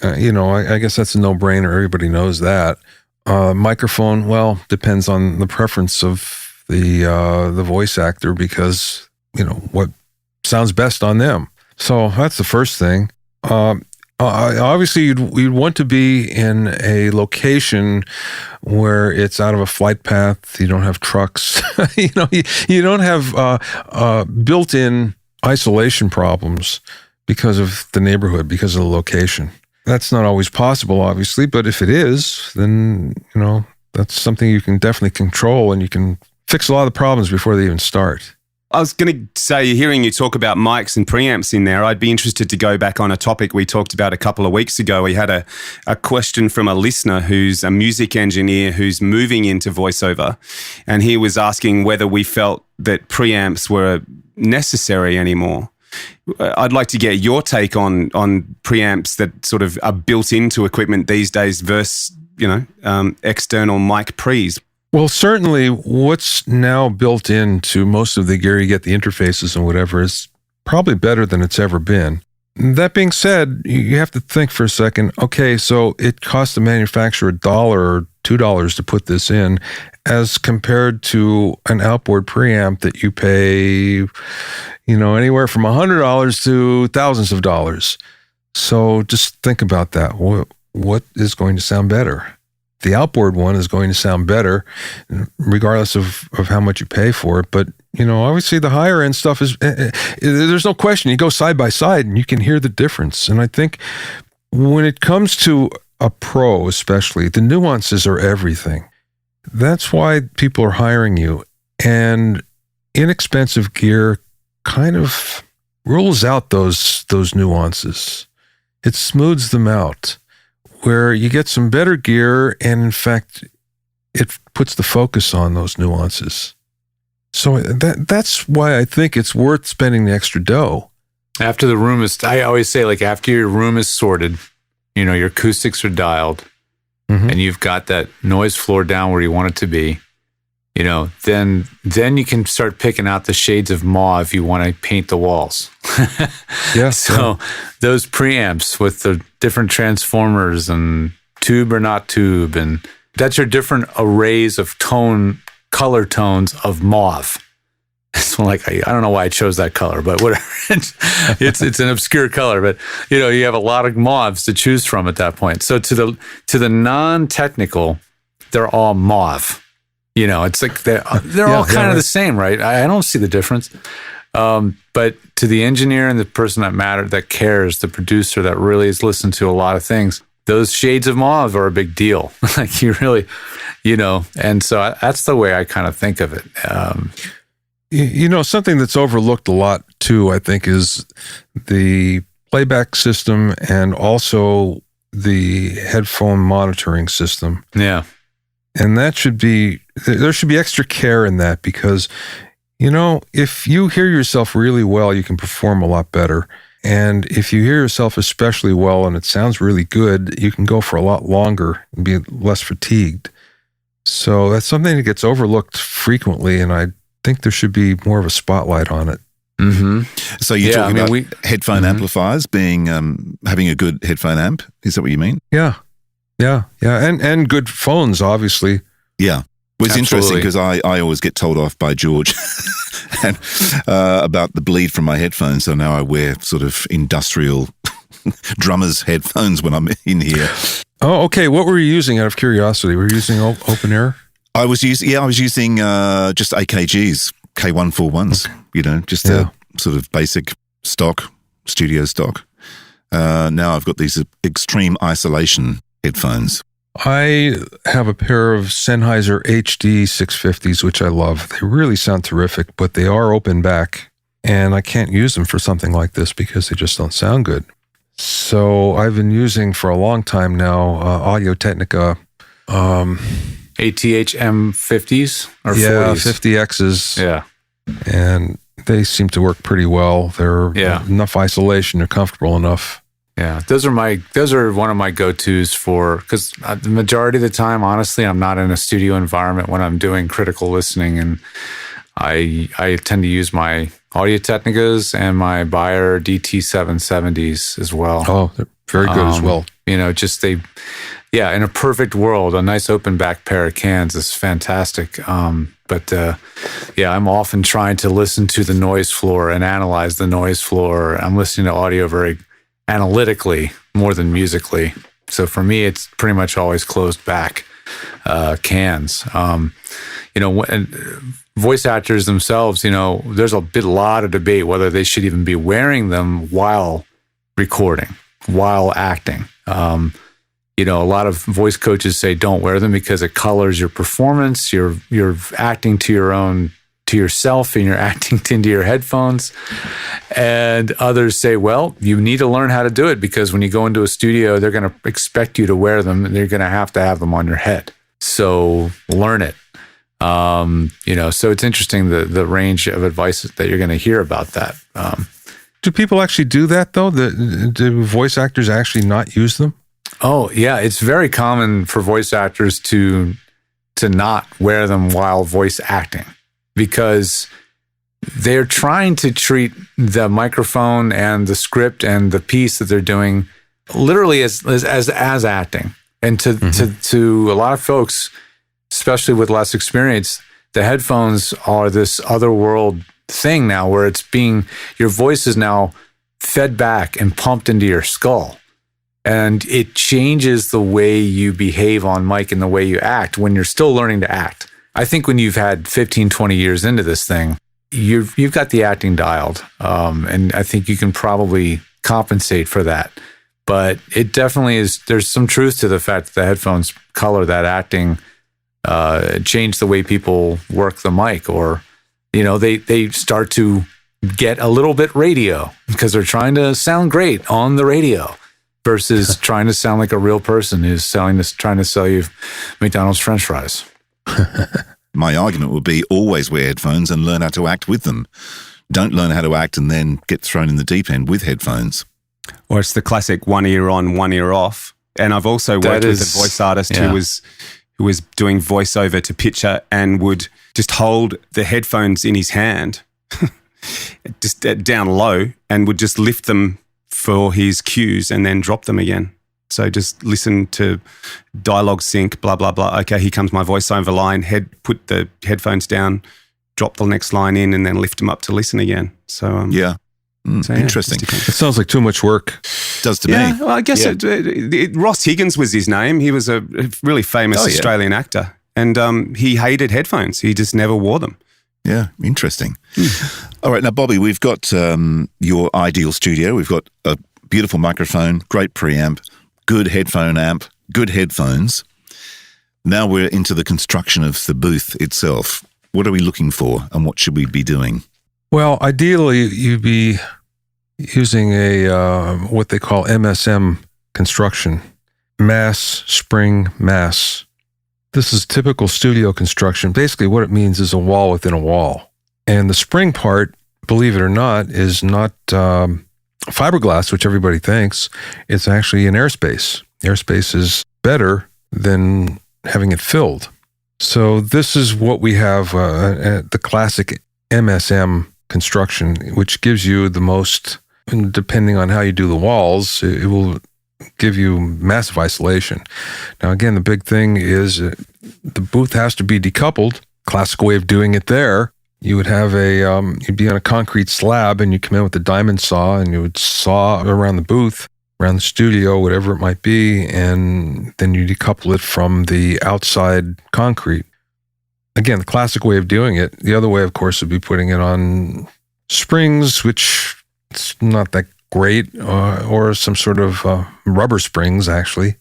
I guess that's a no-brainer. Everybody knows that. Microphone, well, depends on the preference of the voice actor, because what sounds best on them. So that's the first thing. Obviously, you'd want to be in a location where it's out of a flight path. You don't have trucks. you don't have built-in isolation problems because of the neighborhood, because of the location. That's not always possible, obviously, but if it is, then that's something you can definitely control, and you can fix a lot of the problems before they even start. I was going to say, hearing you talk about mics and preamps in there, I'd be interested to go back on a topic we talked about a couple of weeks ago. We had a question from a listener who's a music engineer who's moving into voiceover, and he was asking whether we felt that preamps were necessary anymore. I'd like to get your take on preamps that sort of are built into equipment these days versus, external mic pre's. Well, certainly what's now built into most of the gear, you get the interfaces and whatever, is probably better than it's ever been. That being said, you have to think for a second, okay, so it costs the manufacturer $1 or $2 to put this in, as compared to an outboard preamp that you pay, anywhere from $100 to thousands of dollars. So just think about that. What is going to sound better? The outboard one is going to sound better regardless of how much you pay for it. But, obviously the higher end stuff is, there's no question. You go side by side and you can hear the difference. And I think when it comes to a pro, especially, the nuances are everything. That's why people are hiring you. And inexpensive gear kind of rules out those nuances. It smooths them out, where you get some better gear, and in fact, it puts the focus on those nuances. So that's why I think it's worth spending the extra dough. After the room is, I always say, after your room is sorted, your acoustics are dialed, and you've got that noise floor down where you want it to be, then you can start picking out the shades of mauve you want to paint the walls. So those preamps with the different transformers and tube or not tube, and that's your different arrays of color tones of mauve. So I don't know why I chose that color, but whatever. It's an obscure color, but you have a lot of mauves to choose from at that point. So to the non-technical, they're all mauve. It's like they're all kind of the same, right? I don't see the difference. But to the engineer and the person that cares, the producer that really has listened to a lot of things, those shades of mauve are a big deal. You really, and so that's the way I kind of think of it. Something that's overlooked a lot too, I think, is the playback system and also the headphone monitoring system. Yeah. And there should be extra care in that, because, if you hear yourself really well, you can perform a lot better. And if you hear yourself especially well and it sounds really good, you can go for a lot longer and be less fatigued. So that's something that gets overlooked frequently, and I think there should be more of a spotlight on it. Mm-hmm. So you're talking about headphone amplifiers being having a good headphone amp? Is that what you mean? Yeah. And good phones, obviously. Yeah. Well, it's interesting because I always get told off by George and, about the bleed from my headphones. So now I wear sort of industrial drummer's headphones when I'm in here. Oh, okay. What were you using out of curiosity? Were you using open air? I was using just AKGs, K141s, just a sort of basic stock, studio stock. Now I've got these extreme isolation headphones. I have a pair of Sennheiser HD 650s, which I love. They really sound terrific, but they are open back, and I can't use them for something like this because they just don't sound good. So I've been using for a long time now Audio-Technica ATH M50s or 40s? Yeah, 50Xs. Yeah. And they seem to work pretty well. They're enough isolation. They're comfortable enough. Yeah, those are one of my go-tos because the majority of the time, honestly, I'm not in a studio environment when I'm doing critical listening, and I tend to use my Audio-Technicas and my Beyer DT770s as well. Oh, they're very good as well. In a perfect world, a nice open back pair of cans is fantastic. But I'm often trying to listen to the noise floor and analyze the noise floor. I'm listening to audio very analytically more than musically. So for me, it's pretty much always closed back cans. Voice actors themselves, there's a lot of debate whether they should even be wearing them while recording, while acting. A lot of voice coaches say don't wear them because it colors your performance. You're acting to yourself, and you're acting into your headphones. And others say, well, you need to learn how to do it because when you go into a studio, they're going to expect you to wear them, and they're going to have them on your head. So learn it. So it's interesting the range of advice that you're going to hear about that. Do people actually do that though? Do voice actors actually not use them? Oh yeah, it's very common for voice actors to not wear them while voice acting because they're trying to treat the microphone and the script and the piece that they're doing literally as acting. And to a lot of folks, especially with less experience, the headphones are this otherworld thing now where your voice is now fed back and pumped into your skull. And it changes the way you behave on mic and the way you act when you're still learning to act. I think when you've had 15, 20 years into this thing, you've got the acting dialed. And I think you can probably compensate for that. But it definitely is, there's some truth to the fact that the headphones color that acting, change the way people work the mic, or, they start to get a little bit radio because they're trying to sound great on the radio versus trying to sound like a real person who's trying to sell you McDonald's French fries. My argument would be always wear headphones and learn how to act with them. Don't learn how to act and then get thrown in the deep end with headphones. Or it's the classic one ear on, one ear off. And I've also worked with a voice artist who was doing voiceover to picture and would just hold the headphones in his hand, just down low, and would just lift them for his cues and then drop them again. So just listen to dialogue sync, blah, blah, blah. Okay, here comes my voiceover line. Put the headphones down, drop the next line in, and then lift them up to listen again. So interesting. It sounds like too much work. Does to me. Well, I guess Ross Higgins was his name. He was a really famous Australian actor, and he hated headphones. He just never wore them. Yeah, interesting. All right, now, Bobby, we've got your ideal studio. We've got a beautiful microphone, great preamp, good headphone amp, good headphones. Now we're into the construction of the booth itself. What are we looking for, and what should we be doing? Well, ideally, you'd be using a what they call MSM construction, mass, spring, mass. This is typical studio construction. Basically, what it means is a wall within a wall. And the spring part, believe it or not, is not fiberglass, which everybody thinks. It's actually an airspace. Airspace is better than having it filled. So this is what we have, the classic MSM construction, which gives you the most, depending on how you do the walls, it will give you massive isolation. Now, again, the big thing is the booth has to be decoupled. Classic way of doing it there, you would have you'd be on a concrete slab and you come in with a diamond saw and you would saw around the booth, around the studio, whatever it might be, and then you decouple it from the outside concrete. Again, the classic way of doing it. The other way, of course, would be putting it on springs, which it's not that great, or some sort of rubber springs, actually,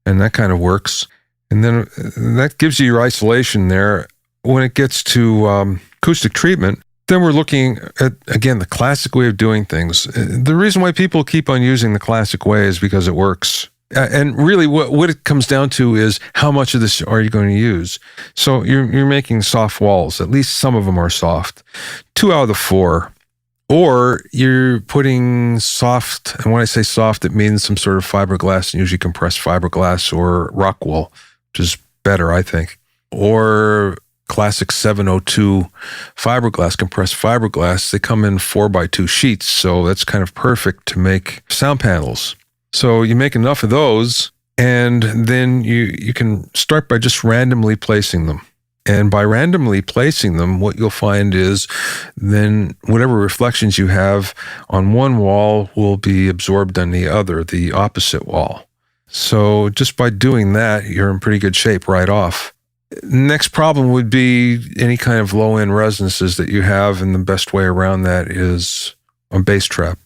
and that kind of works. And then that gives you your isolation there. When it gets to acoustic treatment, then we're looking at, again, the classic way of doing things. The reason why people keep on using the classic way is because it works. And really what it comes down to is how much of this are you going to use? So you're making soft walls. At least some of them are soft. 2 out of the 4 Or you're putting soft, and when I say soft, it means some sort of fiberglass, usually compressed fiberglass or rock wool, which is better, I think. Or classic 702 fiberglass, compressed fiberglass. They come in 4x2 sheets, so that's kind of perfect to make sound panels. So you make enough of those, and then you can start by just randomly placing them. And by randomly placing them, what you'll find is then whatever reflections you have on one wall will be absorbed on the other, the opposite wall. So just by doing that, you're in pretty good shape right off. Next problem would be any kind of low-end resonances that you have, and the best way around that is a bass trap.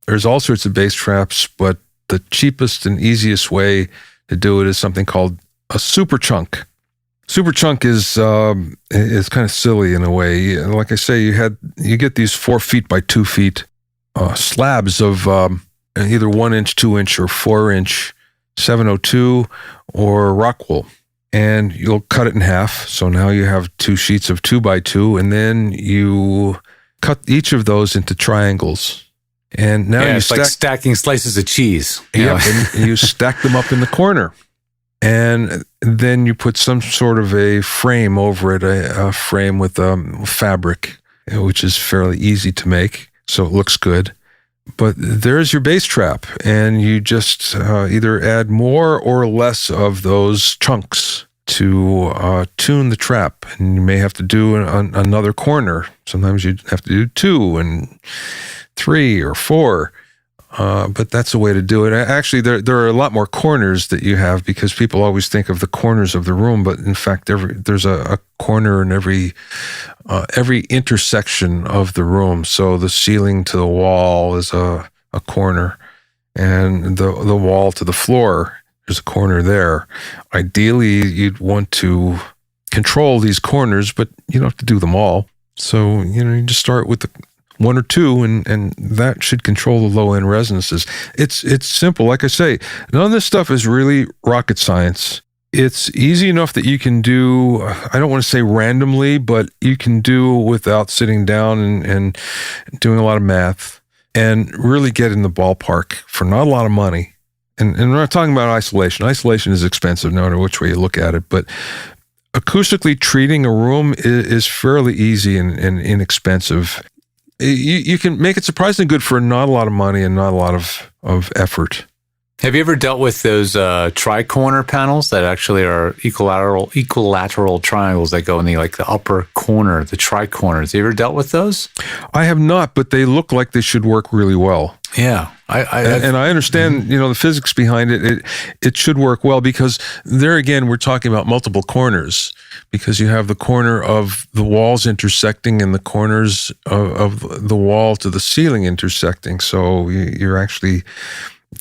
There's all sorts of bass traps, but the cheapest and easiest way to do it is something called a super chunk. Super chunk is kind of silly in a way. Like I say, you get these 4 feet by 2 feet slabs of either 1 inch, 2 inch, or 4 inch 702 or rock wool, and you'll cut it in half. So now you have 2 sheets of 2 by 2, and then you cut each of those into triangles. And now it's like stacking slices of cheese. Yeah, and you stack them up in the corner. And then you put some sort of a frame over it, a frame with fabric, which is fairly easy to make, so it looks good. But there's your bass trap, and you just either add more or less of those chunks to tune the trap. And you may have to do another corner. Sometimes you have to do 2 and 3 or 4. But that's a way to do it. Actually, there are a lot more corners that you have, because people always think of the corners of the room, but in fact, there's a corner in every intersection of the room. So the ceiling to the wall is a corner, and the wall to the floor, there's a corner there. Ideally, you'd want to control these corners, but you don't have to do them all. So, you just start with the 1 or 2, and that should control the low-end resonances. It's simple. Like I say, none of this stuff is really rocket science. It's easy enough that you can do, I don't want to say randomly, but you can do without sitting down and doing a lot of math, and really get in the ballpark for not a lot of money. And we're not talking about isolation. Isolation is expensive, no matter which way you look at it, but acoustically treating a room is fairly easy and inexpensive. You can make it surprisingly good for not a lot of money and not a lot of effort. Have you ever dealt with those tri-corner panels that actually are equilateral triangles that go in the upper corner, the tri-corners? Have you ever dealt with those? I have not, but they look like they should work really well. Yeah. And I understand, the physics behind it. It should work well, because there again, we're talking about multiple corners, because you have the corner of the walls intersecting and the corners of the wall to the ceiling intersecting. So you're actually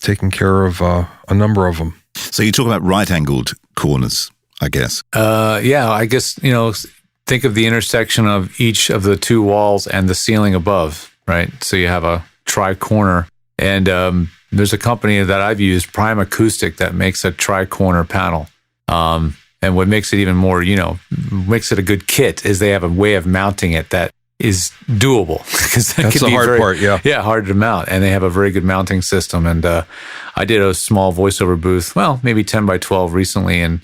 taking care of a number of them. So you talk about right-angled corners, I guess. Yeah, I guess, think of the intersection of each of the 2 walls and the ceiling above, right? So you have a tri-corner. And there's a company that I've used, Prime Acoustic, that makes a tri-corner panel. And what makes it even more, makes it a good kit is they have a way of mounting it that is doable. Because that's the hard part, yeah. Yeah, hard to mount. And they have a very good mounting system. And I did a small voiceover booth, maybe 10 by 12 recently, and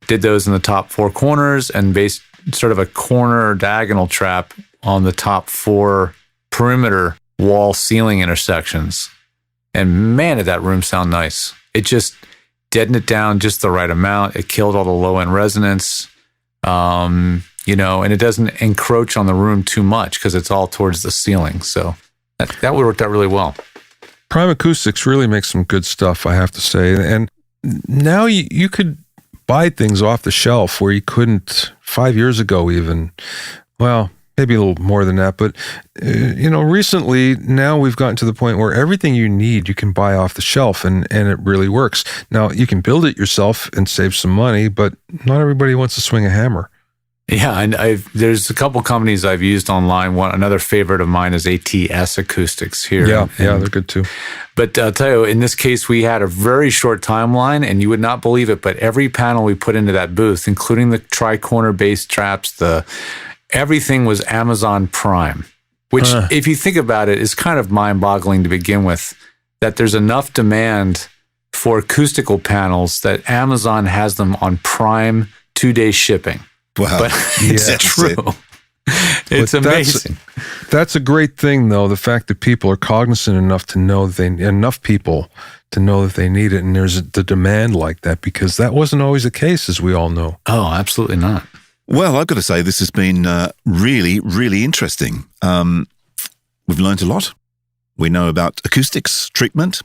did those in the top 4 corners and based sort of a corner diagonal trap on the top 4 perimeter wall ceiling intersections. And man, did that room sound nice. It just deadened it down just the right amount. It killed all the low-end resonance, and it doesn't encroach on the room too much because it's all towards the ceiling. So that worked out really well. Prime Acoustics really makes some good stuff, I have to say. And now you could buy things off the shelf where you couldn't 5 years ago even. Well, maybe a little more than that, but recently now we've gotten to the point where everything you need you can buy off the shelf, and it really works. Now you can build it yourself and save some money, but not everybody wants to swing a hammer. Yeah, and there's a couple companies I've used online. Another favorite of mine is ATS Acoustics here. Yeah, they're good too. But I'll tell you, in this case, we had a very short timeline, and you would not believe it, but every panel we put into that booth, including the tri-corner bass traps, everything was Amazon Prime. which, if you think about it, is kind of mind-boggling to begin with, that there's enough demand for acoustical panels that Amazon has them on Prime 2-day shipping. Wow. But it's true. It's amazing. That's a great thing, though, the fact that people are cognizant enough to know enough people to know that they need it, and there's the demand like that, because that wasn't always the case, as we all know. Oh, absolutely not. Well, I've got to say, this has been really, really interesting. We've learned a lot. We know about acoustics, treatment,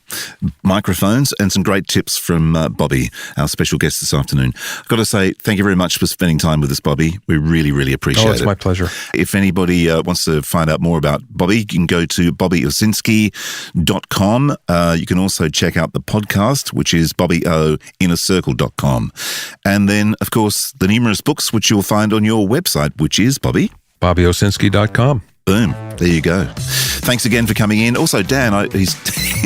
microphones, and some great tips from Bobby, our special guest this afternoon. I've got to say, thank you very much for spending time with us, Bobby. We really, really appreciate it. Oh, it's my pleasure. If anybody wants to find out more about Bobby, you can go to bobbyowsinski.com. You can also check out the podcast, which is bobbyoinnercircle.com. And then, of course, the numerous books which you'll find on your website, which is, Bobby? bobbyowsinski.com. Boom. There you go. Thanks again for coming in. Also, Dan, he's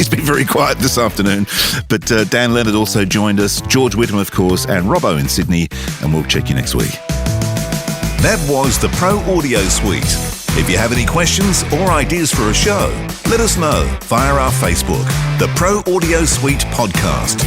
been very quiet this afternoon, but Dan Leonard also joined us, George Whittam, of course, and Robbo in Sydney, and we'll check you next week. That was the Pro Audio Suite. If you have any questions or ideas for a show, let us know via our Facebook, the Pro Audio Suite Podcast.